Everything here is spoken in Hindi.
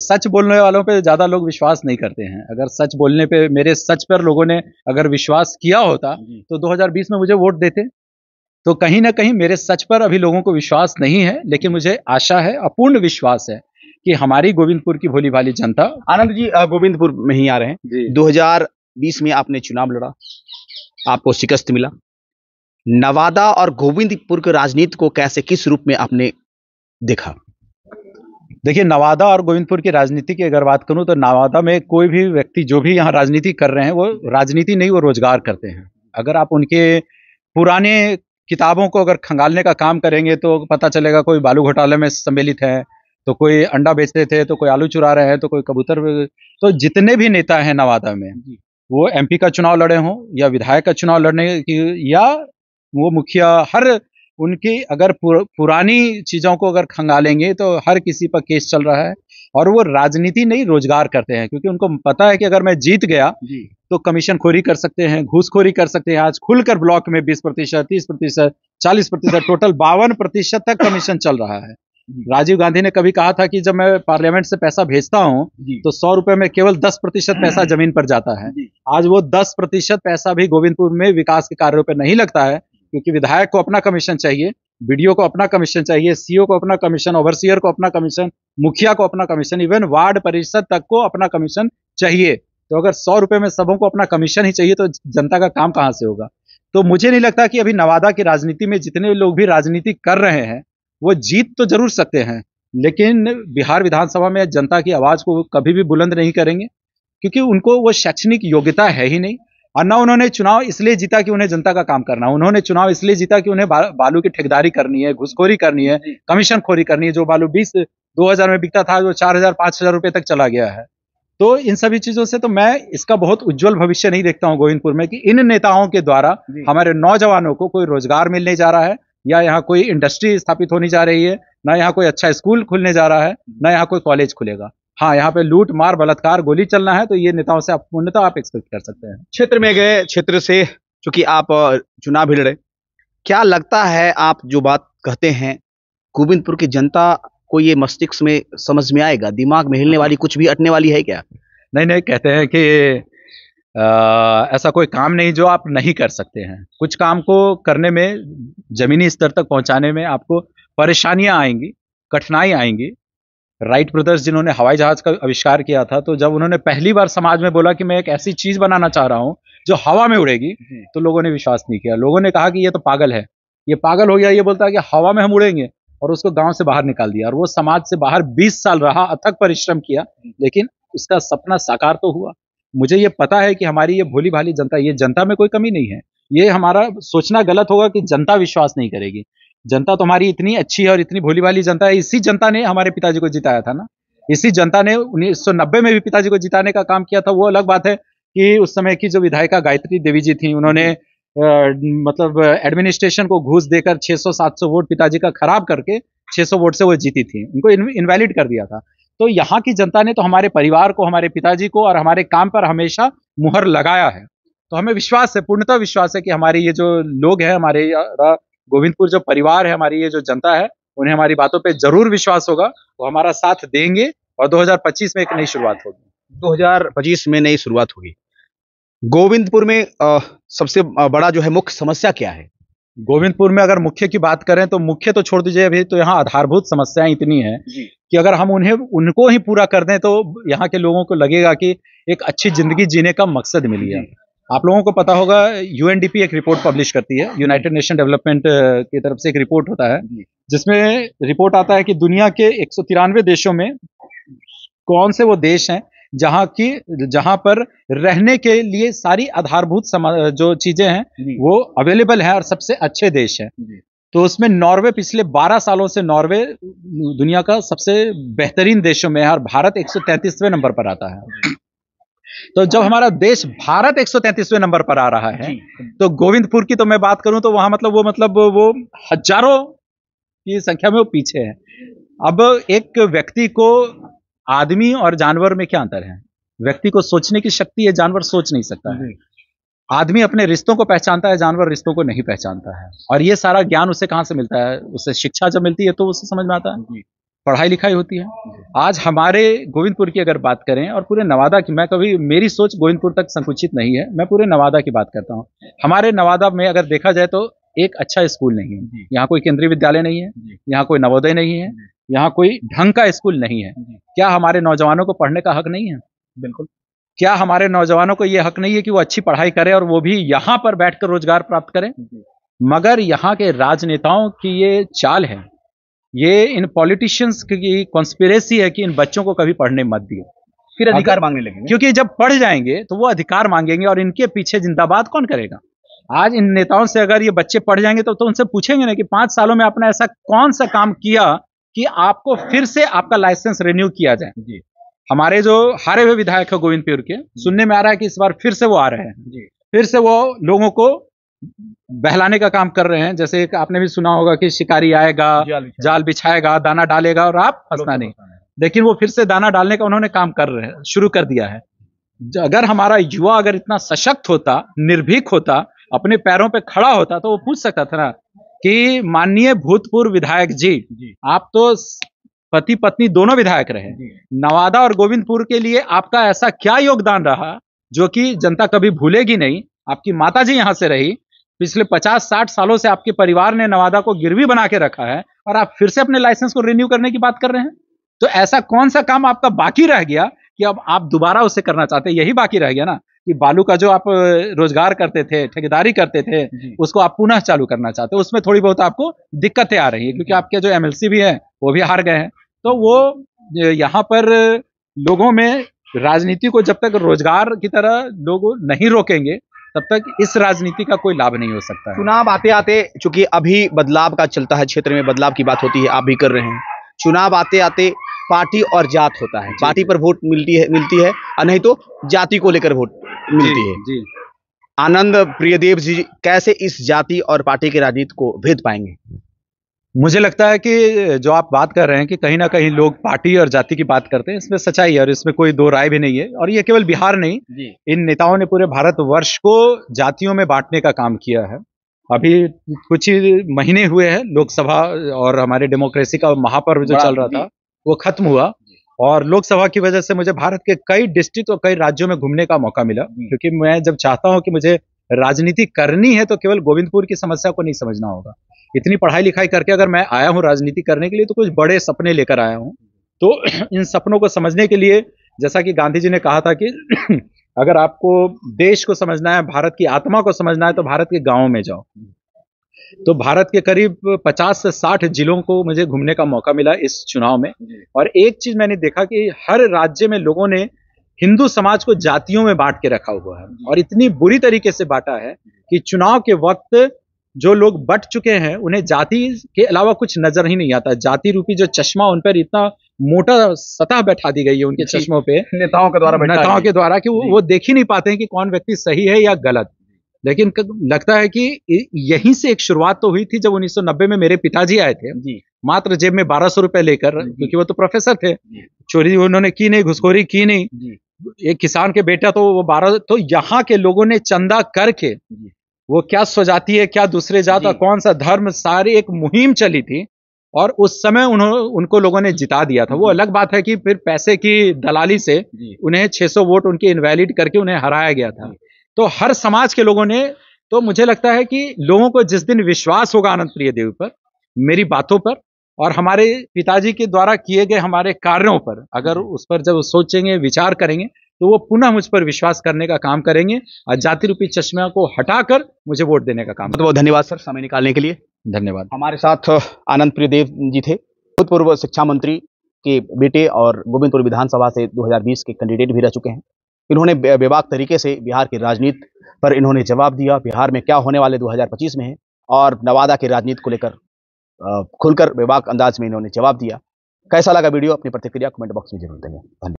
सच बोलने वालों पे ज्यादा लोग विश्वास नहीं करते हैं। अगर सच बोलने पे, मेरे सच पर लोगों ने अगर विश्वास किया होता तो 2020 में मुझे वोट देते। तो कहीं ना कहीं मेरे सच पर अभी लोगों को विश्वास नहीं है, लेकिन मुझे आशा है, अपूर्ण विश्वास है कि हमारी गोविंदपुर की भोली भाली जनता। आनंद जी गोविंदपुर में ही आ रहे हैं। 2020 में आपने चुनाव लड़ा, आपको शिकस्त मिला। नवादा और गोविंदपुर के राजनीति को कैसे, किस रूप में आपने देखा? देखिए, नवादा और गोविंदपुर की राजनीति की अगर बात करूं तो नवादा में कोई भी व्यक्ति जो भी यहाँ राजनीति कर रहे हैं वो राजनीति नहीं, वो रोजगार करते हैं। अगर आप उनके पुराने किताबों को अगर खंगालने का काम करेंगे तो पता चलेगा कोई बालू घोटाले में सम्मिलित है, तो कोई अंडा बेचते थे, तो कोई आलू चुरा रहे हैं, तो कोई कबूतर। तो जितने भी नेता हैं नवादा में, वो एमपी का चुनाव लड़े हों या विधायक का चुनाव लड़ने की, या वो मुखिया, हर उनकी अगर पुरानी चीजों को अगर खंगालेंगे तो हर किसी पर केस चल रहा है। और वो राजनीति नहीं, रोजगार करते हैं, क्योंकि उनको पता है कि अगर मैं जीत गया तो कमीशन खोरी कर सकते हैं, घूसखोरी कर सकते हैं। आज खुलकर ब्लॉक में 20%, 30%, 40%, टोटल 52% तक कमीशन चल रहा है। राजीव गांधी ने कभी कहा था कि जब मैं पार्लियामेंट से पैसा भेजता हूं तो 100 रुपए में केवल 10% पैसा जमीन पर जाता है। आज वो 10% पैसा भी गोविंदपुर में विकास के कार्यों पर नहीं लगता है, क्योंकि विधायक को अपना कमीशन चाहिए, बीडीओ को अपना कमीशन चाहिए, सीओ को अपना कमीशन, ओवरसीयर को अपना कमीशन, मुखिया को अपना कमीशन, इवन वार्ड परिषद तक को अपना कमीशन चाहिए। तो अगर 100 रुपए में सबों को अपना कमीशन ही चाहिए तो जनता का काम कहां से होगा? तो मुझे नहीं लगता कि अभी नवादा की राजनीति में जितने लोग भी राजनीति कर रहे हैं वो जीत तो जरूर सकते हैं, लेकिन बिहार विधानसभा में जनता की आवाज को कभी भी बुलंद नहीं करेंगे, क्योंकि उनको वो शैक्षणिक योग्यता है ही नहीं। और ना उन्होंने चुनाव इसलिए जीता कि उन्हें जनता का काम करना, उन्होंने चुनाव इसलिए जीता कि उन्हें बालू की ठेकेदारी करनी है, घुसखोरी करनी है, कमीशन खोरी करनी है। जो बालू 2000 में बिकता था वो 4000 5000 रुपए तक चला गया है। तो इन सभी चीजों से तो मैं इसका बहुत उज्जवल भविष्य नहीं देखता हूं गोविंदपुर में, कि इन नेताओं के द्वारा हमारे नौजवानों को कोई रोजगार मिलने जा रहा है, या यहाँ कोई इंडस्ट्री स्थापित होने जा रही है, ना यहाँ कोई अच्छा स्कूल खुलने जा रहा है, ना यहाँ कोई कॉलेज खुलेगा। हाँ, यहाँ पे लूट मार बलात्कार गोली चलना है, तो ये नेताओं से पूर्णतः आप एक्सपेक्ट कर सकते हैं। क्षेत्र में गए, क्षेत्र से चूंकि आप चुनाव भी लड़े, क्या लगता है आप जो बात कहते हैं गोविंदपुर की जनता को ये मस्तिष्क में समझ में आएगा, दिमाग में हिलने वाली कुछ भी अटने वाली है क्या? नहीं, कहते हैं कि ऐसा कोई काम नहीं जो आप नहीं कर सकते हैं। कुछ काम को करने में, जमीनी स्तर तक पहुंचाने में आपको परेशानियां आएंगी, कठिनाई आएंगी। राइट ब्रदर्स जिन्होंने हवाई जहाज का आविष्कार किया था, तो जब उन्होंने पहली बार समाज में बोला कि मैं एक ऐसी चीज बनाना चाह रहा हूं जो हवा में उड़ेगी, तो लोगों ने विश्वास नहीं किया। लोगों ने कहा कि ये तो पागल है, ये पागल हो गया, ये बोलता है कि हवा में हम उड़ेंगे, और उसको गांव से बाहर निकाल दिया। और वो समाज से बाहर 20 साल रहा, अथक परिश्रम किया, लेकिन उसका सपना साकार तो हुआ। मुझे ये पता है कि हमारी ये भोली भाली जनता, ये जनता में कोई कमी नहीं है। ये हमारा सोचना गलत होगा कि जनता विश्वास नहीं करेगी। जनता तो हमारी इतनी अच्छी है और इतनी भोली भाली जनता है। इसी जनता ने हमारे पिताजी को जिताया था ना, इसी जनता ने 1990 में भी पिताजी को जिताने का काम किया था। वो अलग बात है कि उस समय की जो विधायिका गायत्री देवी जी थी, उन्होंने मतलब एडमिनिस्ट्रेशन को घूस देकर 600-700 वोट पिताजी का खराब करके 600 वोट से वो जीती थी, उनको इनवैलिड कर दिया था। तो यहाँ की जनता ने तो हमारे परिवार को, हमारे पिताजी को और हमारे काम पर हमेशा मुहर लगाया है। तो हमें विश्वास है, पूर्णतः विश्वास है कि हमारे ये जो लोग हैं, हमारे गोविंदपुर जो परिवार है, हमारी ये जो जनता है, उन्हें हमारी बातों पे जरूर विश्वास होगा, वो हमारा साथ देंगे और 2025 में एक नई शुरुआत होगी। 2025 में नई शुरुआत होगी। गोविंदपुर में सबसे बड़ा जो है मुख्य समस्या क्या है? गोविंदपुर में अगर मुख्य की बात करें तो मुख्य तो छोड़ दीजिए, अभी तो यहाँ आधारभूत समस्याएं इतनी हैं कि अगर हम उनको ही पूरा कर दें तो यहाँ के लोगों को लगेगा कि एक अच्छी जिंदगी जीने का मकसद मिल गया। आप लोगों को पता होगा, यूएनडीपी एक रिपोर्ट पब्लिश करती है, यूनाइटेड नेशन डेवलपमेंट की तरफ से एक रिपोर्ट होता है, जिसमें रिपोर्ट आता है कि दुनिया के 193 देशों में कौन से वो देश हैं जहां पर रहने के लिए सारी आधारभूत जो चीजें हैं वो अवेलेबल है और सबसे अच्छे देश हैं। तो उसमें नॉर्वे पिछले 12 सालों से नॉर्वे दुनिया का सबसे बेहतरीन देशों में है और भारत 133वें नंबर पर आता है। तो जब हमारा देश भारत 133वें नंबर पर आ रहा है, तो गोविंदपुर की तो मैं बात करूं तो वहां मतलब वो हजारों की संख्या में वो पीछे है। अब एक व्यक्ति को, आदमी और जानवर में क्या अंतर है? व्यक्ति को सोचने की शक्ति है, जानवर सोच नहीं सकता है। आदमी अपने रिश्तों को पहचानता है, जानवर रिश्तों को नहीं पहचानता है। और ये सारा ज्ञान उसे कहां से मिलता है? उसे शिक्षा जब मिलती है तो उसे समझ में आता है। पढ़ाई लिखाई होती है। आज हमारे गोविंदपुर की अगर बात करें और पूरे नवादा की, मैं कभी, मेरी सोच गोविंदपुर तक संकुचित नहीं है, मैं पूरे नवादा की बात करता हूँ। हमारे नवादा में अगर देखा जाए तो एक अच्छा स्कूल नहीं है, यहाँ कोई केंद्रीय विद्यालय नहीं है, यहाँ कोई नवोदय नहीं है, यहाँ कोई ढंग का स्कूल नहीं है। क्या हमारे नौजवानों को पढ़ने का हक नहीं है? बिल्कुल। क्या हमारे नौजवानों को ये हक नहीं है कि वो अच्छी पढ़ाई करें और वो भी यहाँ पर बैठकर रोजगार प्राप्त करें? मगर यहाँ के राजनेताओं की ये चाल है, ये इन पॉलिटिशियंस की कॉन्स्पिरेसी है कि इन बच्चों को कभी पढ़ने मत दियो, फिर अधिकार मांगने लगेंगे। क्योंकि जब पढ़ जाएंगे तो वो अधिकार मांगेंगे और इनके पीछे जिंदाबाद कौन करेगा? आज इन नेताओं से अगर ये बच्चे पढ़ जाएंगे तो उनसे पूछेंगे ना कि 5 सालों में आपने ऐसा कौन सा काम किया कि आपको फिर से आपका लाइसेंस रिन्यू किया जाए। जी। हमारे जो हारे हुए विधायक है गोविंदपुर के, सुनने में आ रहा है कि इस बार फिर से वो आ रहे हैं, फिर से वो लोगों को बहलाने का काम कर रहे हैं। जैसे आपने भी सुना होगा कि शिकारी आएगा, जाल बिछाएगा, दाना डालेगा और आप फंसना नहीं। लेकिन वो फिर से दाना डालने का उन्होंने काम कर रहे हैं, शुरू कर दिया है। अगर हमारा युवा अगर इतना सशक्त होता, निर्भीक होता, अपने पैरों पे खड़ा होता तो वो पूछ सकता था ना कि माननीय भूतपूर्व विधायक जी, आप तो पति पत्नी दोनों विधायक रहे, नवादा और गोविंदपुर के लिए आपका ऐसा क्या योगदान रहा जो कि जनता कभी भूलेगी नहीं? आपकी माता जी यहां से रही, पिछले 50-60 सालों से आपके परिवार ने नवादा को गिरवी बना के रखा है और आप फिर से अपने लाइसेंस को रिन्यू करने की बात कर रहे हैं। तो ऐसा कौन सा काम आपका बाकी रह गया कि अब आप दोबारा उसे करना चाहते हैं? यही बाकी रह गया ना कि बालू का जो आप रोजगार करते थे, ठेकेदारी करते थे, उसको आप पुनः चालू करना चाहते हो। उसमें थोड़ी बहुत आपको दिक्कतें आ रही है क्योंकि आपके जो एमएलसी भी हैं वो भी हार गए हैं। तो वो यहाँ पर लोगों में राजनीति को जब तक रोजगार की तरह लोग नहीं रोकेंगे तब तक इस राजनीति का कोई लाभ नहीं हो सकता है। चुनाव आते आते, चूंकि अभी बदलाव का चलता है, क्षेत्र में बदलाव की बात होती है, आप भी कर रहे हैं। चुनाव आते आते पार्टी और जात होता है, पार्टी पर वोट मिलती है और नहीं तो जाति को लेकर वोट मिलती है। जी। आनंद प्रियदेव जी कैसे इस जाति और पार्टी की राजनीति को भेद पाएंगे? मुझे लगता है कि जो आप बात कर रहे हैं कि कहीं ना कहीं लोग पार्टी और जाति की बात करते हैं, इसमें सच्चाई है और इसमें कोई दो राय भी नहीं है। और ये केवल बिहार नहीं, इन नेताओं ने पूरे भारतवर्ष को जातियों में बांटने का काम किया है। अभी कुछ ही महीने हुए हैं, लोकसभा और हमारे डेमोक्रेसी का महापर्व जो चल रहा था वो खत्म हुआ और लोकसभा की वजह से मुझे भारत के कई डिस्ट्रिक्ट और कई राज्यों में घूमने का मौका मिला, क्योंकि मैं जब चाहता हूं कि मुझे राजनीति करनी है तो केवल गोविंदपुर की समस्या को नहीं समझना होगा। इतनी पढ़ाई लिखाई करके अगर मैं आया हूं राजनीति करने के लिए तो कुछ बड़े सपने लेकर आया हूं। तो इन सपनों को समझने के लिए, जैसा कि गांधी जी ने कहा था कि अगर आपको देश को समझना है, भारत की आत्मा को समझना है तो भारत के गांवों में जाओ। तो भारत के करीब 50 से 60 जिलों को मुझे घूमने का मौका मिला इस चुनाव में। और एक चीज मैंने देखा कि हर राज्य में लोगों ने हिंदू समाज को जातियों में बांट के रखा हुआ है और इतनी बुरी तरीके से बांटा है कि चुनाव के वक्त जो लोग बट चुके हैं उन्हें जाति के अलावा कुछ नजर ही नहीं आता। जाति रूपी जो चश्मा उन पर इतना मोटा सतह बैठा दी गई है उनके चश्मों पे नेताओं के द्वारा कि वो देख ही नहीं पाते हैं कि कौन व्यक्ति सही है या गलत। लेकिन लगता है कि यहीं से एक शुरुआत तो हुई थी जब 1990 में मेरे पिताजी आए थे, मात्र जेब में 1200 रुपए लेकर, क्योंकि वो तो प्रोफेसर थे, चोरी उन्होंने की नहीं, घुसखोरी की नहीं, एक किसान के बेटा, तो वो 12, तो यहाँ के लोगों ने चंदा करके, वो क्या स्वजाति है क्या दूसरे जात और कौन सा धर्म, सारी एक मुहिम चली थी और उस समय उनको लोगों ने जिता दिया था। वो अलग बात है कि फिर पैसे की दलाली से उन्हें 600 वोट उनके इनवैलिड करके उन्हें हराया गया था। तो हर समाज के लोगों ने, तो मुझे लगता है कि लोगों को जिस दिन विश्वास होगा आनंद प्रियदेव पर, मेरी बातों पर और हमारे पिताजी के द्वारा किए गए हमारे कार्यों पर, अगर उस पर जब सोचेंगे, विचार करेंगे तो वो पुनः मुझ पर विश्वास करने का काम करेंगे और जाति रूपी चश्मा को हटाकर मुझे वोट देने का काम। बहुत बहुत धन्यवाद सर, समय निकालने के लिए धन्यवाद। हमारे साथ आनंद प्रियदेव जी थे, भूतपूर्व शिक्षा मंत्री के बेटे और गोविंदपुर विधानसभा से 2020 के कैंडिडेट भी रह चुके हैं। इन्होंने बेबाक तरीके से बिहार की राजनीति पर इन्होंने जवाब दिया, बिहार में क्या होने वाले 2025 में है और नवादा की राजनीति को लेकर खुलकर बेबाक अंदाज में इन्होंने जवाब दिया। कैसा लगा वीडियो, अपनी प्रतिक्रिया कमेंट बॉक्स में जरूर देंगे। धन्यवाद।